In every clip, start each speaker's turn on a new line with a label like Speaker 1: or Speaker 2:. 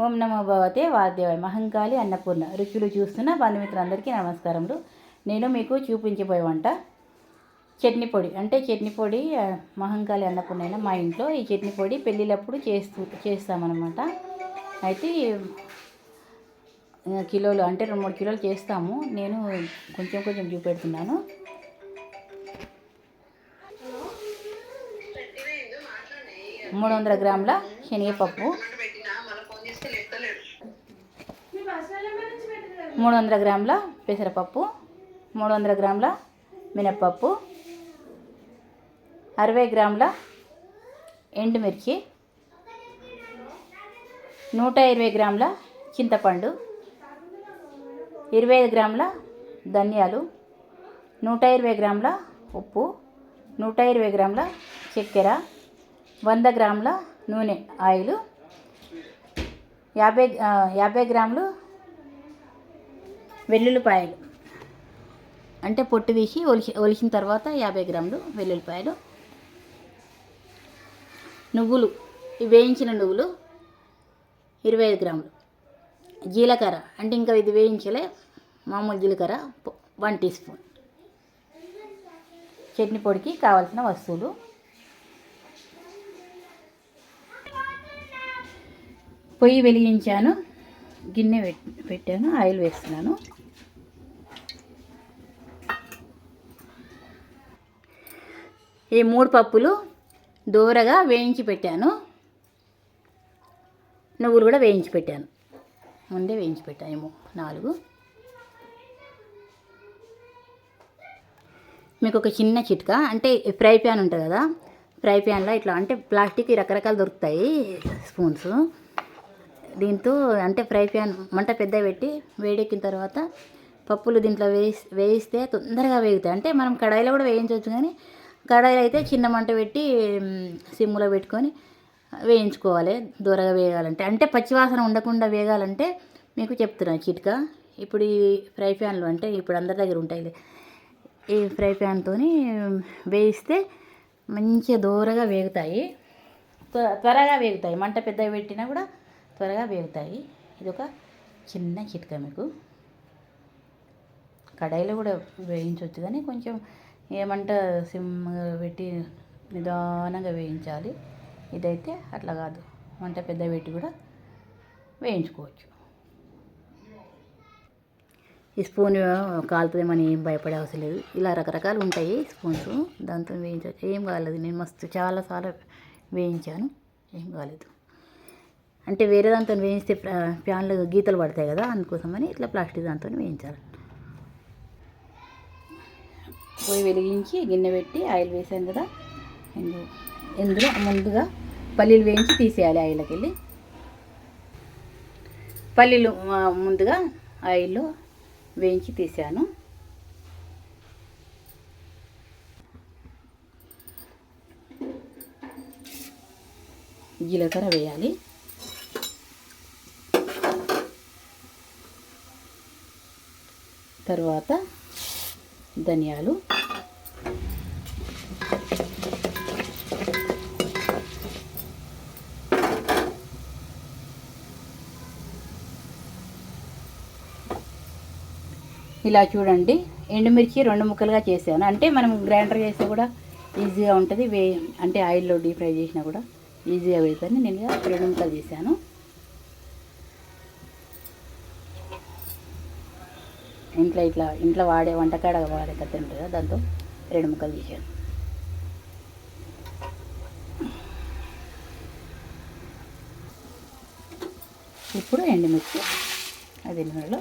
Speaker 1: ఓం నమో భగవతే వాద్యవాయ మహంకాళి అన్నపూర్ణ రుచులు చూస్తున్న బంధుమిత్రులందరికీ నమస్కారములు. నేను మీకు చూపించబోయే వంట చట్నీ పొడి. అంటే చట్నీ పొడి మహంకాళి అన్నపూర్ణ మా ఇంట్లో ఈ చట్నీ పొడి పెళ్ళిళ్ళప్పుడు చేస్తామన్నమాట. అయితే కిలోలు అంటే 2-3 కిలోలు చేస్తాము. నేను కొంచెం కొంచెం చూపెడుతున్నాను. మూడు 300 గ్రాముల శనగపప్పు, 300 గ్రాముల పెసరపప్పు, 300 గ్రాముల మినప్పప్పు, 60 గ్రాముల ఎండుమిర్చి, 120 గ్రాముల చింతపండు, 25 గ్రాముల ధనియాలు, 120 గ్రాముల ఉప్పు, 120 గ్రాముల చక్కెర, 100 గ్రాముల నూనె ఆయిల్, 50 గ్రాములు వెల్లుల్లిపాయలు. అంటే పొట్టు తీసి ఒలిసిన తర్వాత 50 గ్రాములు వెల్లుల్లిపాయలు, నువ్వులు, వేయించిన నువ్వులు 25 గ్రాములు, జీలకర్ర అంటే ఇంకా ఇది వేయించలే, మామూలు జీలకర్ర 1 టీ స్పూన్. చట్నీ పొడికి కావాల్సిన వస్తువులు: పొయ్యి వెలిగించాను, గిన్నె పెట్టాను, ఆయిల్ వేస్తున్నాను. ఈ 3 పప్పులు దూరగా వేయించి పెట్టాను. నువ్వులు కూడా వేయించి పెట్టాను, ముందే వేయించి పెట్టాను 4. మీకు ఒక చిన్న చిట్కా, అంటే ఫ్రై ప్యాన్ ఉంటుంది కదా, ఫ్రై ప్యాన్లో ఇట్లా అంటే ప్లాస్టిక్ రకరకాలు దొరుకుతాయి స్పూన్స్. దీంతో అంటే ఫ్రై ప్యాన్ మంట పెద్ద పెట్టి వేడెక్కిన తర్వాత పప్పులు దీంట్లో వేయిస్తే తొందరగా వేగుతాయి. అంటే మనం కడాయిలో కూడా వేయించవచ్చు, కానీ కడాయిలో అయితే చిన్న మంట పెట్టి సిమ్లో పెట్టుకొని వేయించుకోవాలి దూరగా వేగాలంటే. అంటే పచ్చివాసన ఉండకుండా వేగాలంటే మీకు చెప్తున్నాను చిట్కా. ఇప్పుడు ఈ ఫ్రై ప్యాన్లో అంటే ఇప్పుడు అందరి దగ్గర ఉంటాయి, ఈ ఫ్రై ప్యాన్తో వేయిస్తే మంచిగా దూరగా వేగుతాయి, త్వరగా వేగుతాయి. మంట పెద్దగా పెట్టినా కూడా త్వరగా వేగుతాయి. ఇది ఒక చిన్న చిట్కా మీకు. కడాయిలో కూడా వేయించవచ్చు, కానీ కొంచెం ఏమంట సిమ్ పెట్టి నిదానంగా వేయించాలి. ఇదైతే అట్లా కాదు, మంట పెద్ద పెట్టి కూడా వేయించుకోవచ్చు. ఈ స్పూన్ కాలుతుందేమని ఏం భయపడే అవసరం లేదు. ఇలా రకరకాలు ఉంటాయి స్పూన్స్, దాంతో వేయించవచ్చు. ఏం కాలేదు, నేను మస్తు చాలాసార్లు వేయించాను, ఏం కాలేదు. అంటే వేరే దాంతో వేయిస్తే ప్యాన్లో గీతలు పడతాయి కదా, అందుకోసమని ఇట్లా ప్లాస్టిక్ దాంతో వేయించాలి. పొయ్యి వెలిగించి గిన్నె పెట్టి ఆయిల్ వేసాను కదా, ఇందులో ముందుగా పల్లీలు వేయించి తీసేయాలి ఆయిల్లోకి వెళ్ళి. పల్లీలు ముందుగా ఆయిల్లో వేయించి తీసాను. జీలకర్ర వేయాలి, తర్వాత ధనియాలు, ఇలా చూడండి. ఎండుమిర్చి 2 ముక్కలుగా చేశాను. అంటే మనం గ్రైండర్ చేస్తే కూడా ఈజీగా ఉంటుంది, అంటే ఆయిల్లో డీప్ ఫ్రై చేసినా కూడా ఈజీగా వేస్తాను. నేను 2 ముక్కలు చేశాను. ఇంట్లో వాడే వంటకాడ వాడే కత్తి ఉంటుంది కదా, దాంతో 2 ముక్కలు చేశాను. ఇప్పుడు ఎండుమిర్చి అది నూనెలో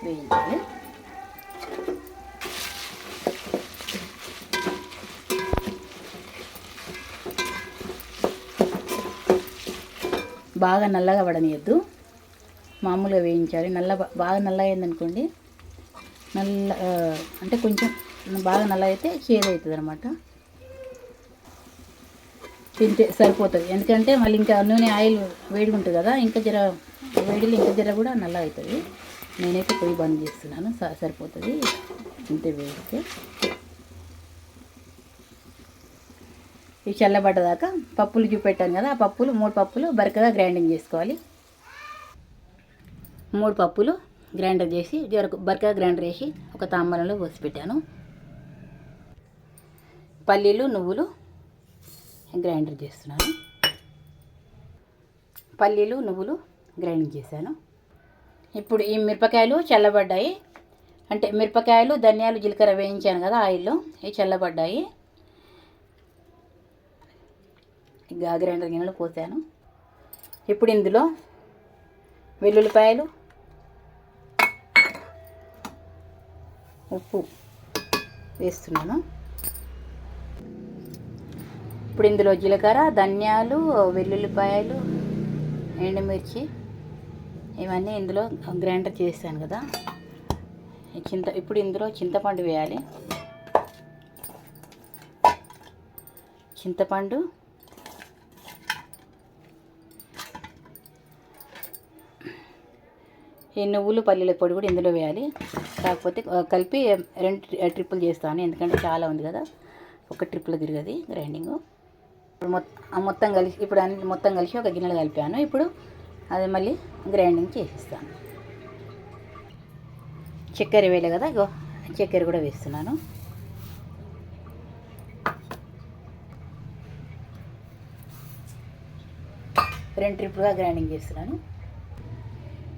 Speaker 1: వేయించాలి. బాగా నల్లగా పడనియద్దు, మామూలుగా వేయించాలి. బాగా నల్ల అయిందనుకోండి, అంటే కొంచెం బాగా నల్ల అయితే చేదు అవుతుంది అనమాట. తింటే సరిపోతుంది, ఎందుకంటే మళ్ళీ ఇంకా నూనె ఆయిల్ వేడిగా ఉంటుంది కదా, ఇంకా వేడిలో ఇంకా కూడా నల్ల అవుతుంది. నేనైతే పొయ్యి బంద్ చేస్తున్నాను, సరిపోతుంది ఇంతే వేడితే. ఇవి చల్లబడ్డదాకా పప్పులు చూపెట్టాను కదా, ఆ పప్పులు 3 పప్పులు బరకగా గ్రైండింగ్ చేసుకోవాలి. 3 పప్పులు గ్రైండర్ చేసి బరకగా గ్రైండర్ చేసి ఒక తాంబూలంలో పోసి పెట్టాను. పల్లీలు నువ్వులు గ్రైండర్ చేస్తున్నాను. పల్లీలు నువ్వులు గ్రైండింగ్ చేశాను. ఇప్పుడు ఈ మిరపకాయలు చల్లబడ్డాయి. అంటే మిరపకాయలు ధనియాలు జీలకర్ర వేయించాను కదా ఆయిల్లో, ఇవి చల్లబడ్డాయి. గ్రైండర్ గిన్నెలో పోసాను. ఇప్పుడు ఇందులో వెల్లుల్లిపాయలు, ఉప్పు వేస్తున్నాను. ఇప్పుడు ఇందులో జీలకర్ర, ధనియాలు, వెల్లుల్లిపాయలు, ఎండుమిర్చి ఇవన్నీ ఇందులో గ్రైండర్ చేశాను కదా. ఇప్పుడు ఇందులో చింతపండు వేయాలి. చింతపండు, ఈ నువ్వులు పల్లీల పొడి కూడా ఇందులో వేయాలి. కాకపోతే కలిపి 2 ట్రిప్పులు చేస్తాను, ఎందుకంటే చాలా ఉంది కదా, ఒక ట్రిప్లో తిరగది గ్రైండింగు. ఇప్పుడు మొత్తం కలిసి ఒక గిన్నెలో కలిపాను. ఇప్పుడు అది మళ్ళీ గ్రైండింగ్ చేసిస్తాను. చక్కెర వేయలే కదా, చక్కెర కూడా వేస్తున్నాను. రెండు ట్రిప్లుగా గ్రైండింగ్ చేస్తున్నాను.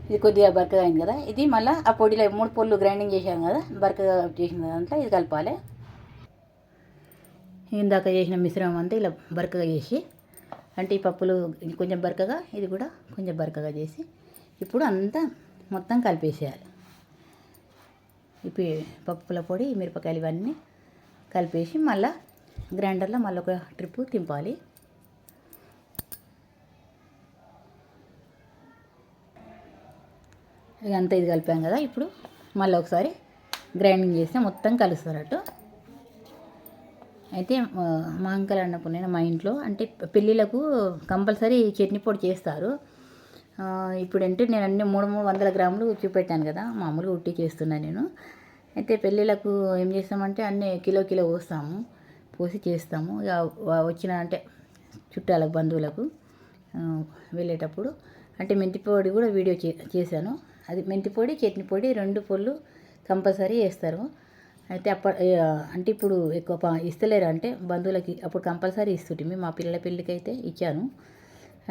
Speaker 1: ఇది కొద్దిగా బరకగా అయింది కదా, ఇది మళ్ళీ ఆ పొడిలో 3 పొళ్ళు గ్రైండింగ్ చేసాం కదా, బరకగా చేసిన దాంట్లో ఇది కలపాలి. ఇందాక చేసిన మిశ్రమం అంతా ఇలా బరకగా చేసి, అంటే ఈ పప్పులు కొంచెం బరకగా, ఇది కూడా కొంచెం బరకగా చేసి ఇప్పుడు అంతా మొత్తం కలిపేసేయాలి. ఇప్పుడు పప్పుల పొడి, మిరపకాయలు ఇవన్నీ కలిపేసి మళ్ళీ గ్రైండర్లో మళ్ళీ ఒక ట్రిప్పు తింపాలి. ఇదంతా ఇది కలిపాం కదా, ఇప్పుడు మళ్ళీ ఒకసారి గ్రైండింగ్ చేస్తే మొత్తం కలుస్తున్నట్టు. అయితే మా అంకల్ అన్నప్పుడు నేను మా ఇంట్లో అంటే పెళ్ళిళ్ళకు కంపల్సరీ చట్నీ పొడి చేస్తారు. ఇప్పుడంటే నేను అన్ని 300 గ్రాములు చూపెట్టాను కదా, మామూలుగా ఉట్టి చేస్తున్నాను నేను. అయితే పెళ్ళిళ్ళకు ఏం చేస్తామంటే అన్నీ కిలో పోస్తాము, పోసి చేస్తాము. వచ్చిన అంటే చుట్టాలకు బంధువులకు వెళ్ళేటప్పుడు అంటే మెంతి పొడి కూడా వీడియో చేశాను. అది మెంతి పొడి, చట్నీ పొడి 2 పొళ్ళు కంపల్సరీ వేస్తారు. అయితే అంటే ఇప్పుడు ఎక్కువ ఇస్తలేరు, అంటే బంధువులకి అప్పుడు కంపల్సరీ ఇస్తుంటే మా పిల్లల పెళ్ళికి అయితే ఇచ్చాను.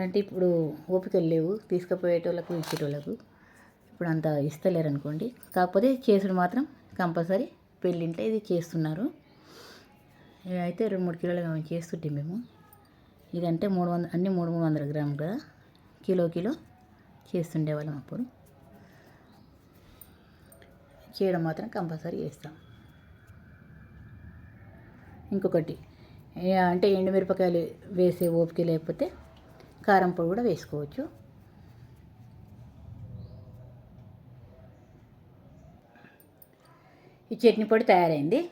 Speaker 1: అంటే ఇప్పుడు ఓపికలు లేవు తీసుకుపోయేటోళ్ళకు ఇచ్చేటోళ్ళకు, ఇప్పుడు అంత ఇస్తలేరు అనుకోండి. కాకపోతే చేసుడు మాత్రం కంపల్సరీ పెళ్ళింట్లో ఇది చేస్తున్నారు. అయితే 2-3 కిలోలు చేస్తుంటే మేము. ఇదంటే 300 అన్నీ 300 గ్రాములు కదా, కిలో చేస్తుండేవాళ్ళం. అప్పుడు చేయడం మాత్రం కంపల్సరీ చేస్తాం. ఇంకొకటి అంటే ఎండుమిరపకాయలు వేసే ఓపిక లేకపోతే కారం పొడి కూడా వేసుకోవచ్చు. ఈ చట్నీ పొడి తయారైంది.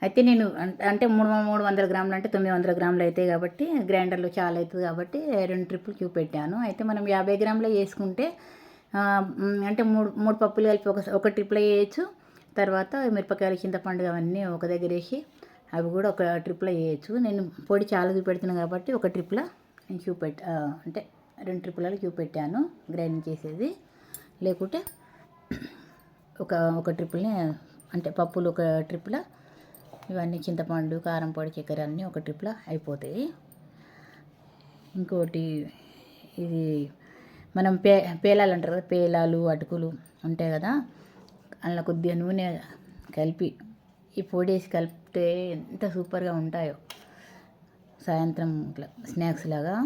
Speaker 1: అయితే నేను అంటే 300 గ్రాములు అంటే 900 గ్రాములు అవుతాయి కాబట్టి, గ్రైండర్లో చాలా అవుతుంది కాబట్టి 2 ట్రిప్పులు చూపెట్టాను. అయితే మనం 50 గ్రాములు వేసుకుంటే అంటే మూడు పప్పులు కలిపి ఒక ట్రిప్లో వేయచ్చు. తర్వాత మిరపకాయలు, చింతపండు అవన్నీ ఒక దగ్గర వేసి అవి కూడా ఒక ట్రిప్లో వేయచ్చు. నేను పొడి చాలా చూపెడుతున్నాను కాబట్టి ఒక ట్రిప్లో నేను అంటే 2 ట్రిప్పులలో చూపెట్టాను గ్రైండింగ్ చేసేది. లేకుంటే ఒక ట్రిప్పుల్ని అంటే పప్పులు ఒక ట్రిప్లో, ఇవన్నీ చింతపండు, కారం పొడి, చక్కెర అన్నీ ఒక ట్రిప్లో అయిపోతాయి. ఇంకోటి ఇది మనం పేలాలు అంటారు కదా, పేలాలు అటుకులు ఉంటాయి కదా, అందులో కొద్దిగా నూనె కలిపి ఈ పొడి వేసి కలిపితే ఎంత సూపర్గా ఉంటాయో. సాయంత్రం ఇట్లా స్నాక్స్ లాగా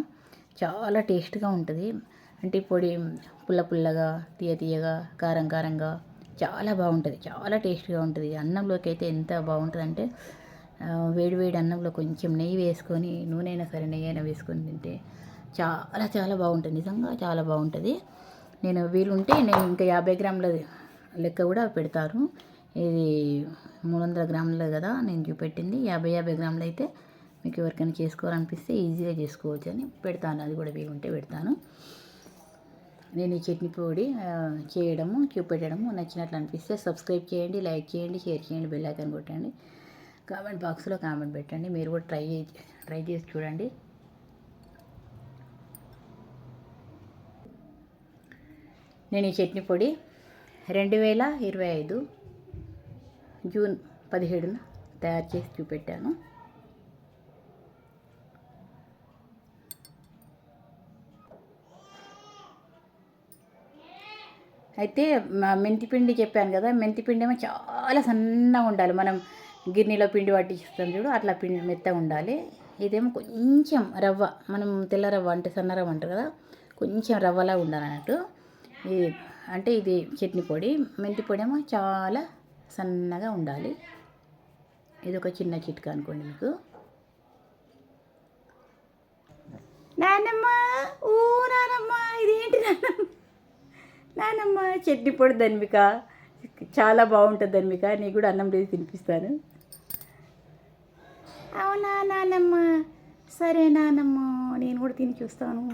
Speaker 1: చాలా టేస్ట్గా ఉంటుంది. అంటే ఈ పొడి పుల్లగా, తీయగా, కారంగా చాలా బాగుంటుంది, చాలా టేస్ట్గా ఉంటుంది. అన్నంలోకి అయితే ఎంత బాగుంటుంది అంటే వేడి అన్నంలో కొంచెం నెయ్యి వేసుకొని, నూనె అయినా సరే నెయ్యి అయినా వేసుకొని తింటే చాలా బాగుంటుంది, నిజంగా చాలా బాగుంటుంది. నేను వీలుంటే నేను ఇంకా 50 గ్రాముల లెక్క కూడా పెడతారు. ఇది 300 గ్రాములు కదా నేను చూపెట్టింది, 50 గ్రాములు అయితే మీకు ఎవరికైనా చేసుకోవాలనిపిస్తే ఈజీగా చేసుకోవచ్చు అని పెడతాను. అది కూడా వీలుంటే పెడతాను. నేను ఈ చట్నీ పొడి చేయడము చూపెట్టడము నచ్చినట్లు అనిపిస్తే సబ్స్క్రైబ్ చేయండి, లైక్ చేయండి, షేర్ చేయండి, బెల్ ఐకాన్ కొట్టండి, కామెంట్ బాక్స్లో కామెంట్ పెట్టండి. మీరు కూడా ట్రై చేసి చూడండి. నేను ఈ చట్నీ పొడి 2025 జూన్ 17న తయారు చేసి చూపెట్టాను. అయితే మెంతిపిండి చెప్పాను కదా, మెంతిపిండి ఏమో చాలా సన్నగా ఉండాలి. మనం గిన్నెలో పిండి పట్టిస్తాం చూడు, అట్లా పిండి మెత్తగా ఉండాలి. ఇదేమో కొంచెం రవ్వ, మనం తెల్ల రవ్వ అంటే సన్న రవ్వ అంటారు కదా, కొంచెం రవ్వలా ఉండాలి అన్నట్టు. ఇది అంటే ఇది చట్నీ పొడి. మెంతి పొడి ఏమో చాలా సన్నగా ఉండాలి. ఇది ఒక చిన్న చిట్కా అనుకోండి మీకు. నానమ్మ, ఓ నానమ్మ, ఇదేంటి నానమ్మ చట్నీ పొడి ధన్విక, చాలా బాగుంటుంది ధన్విక, నీకు కూడా అన్నం వేసి తినిపిస్తాను. అవునా నానమ్మ, సరే నానమ్మ, నేను కూడా తిని చూస్తాను.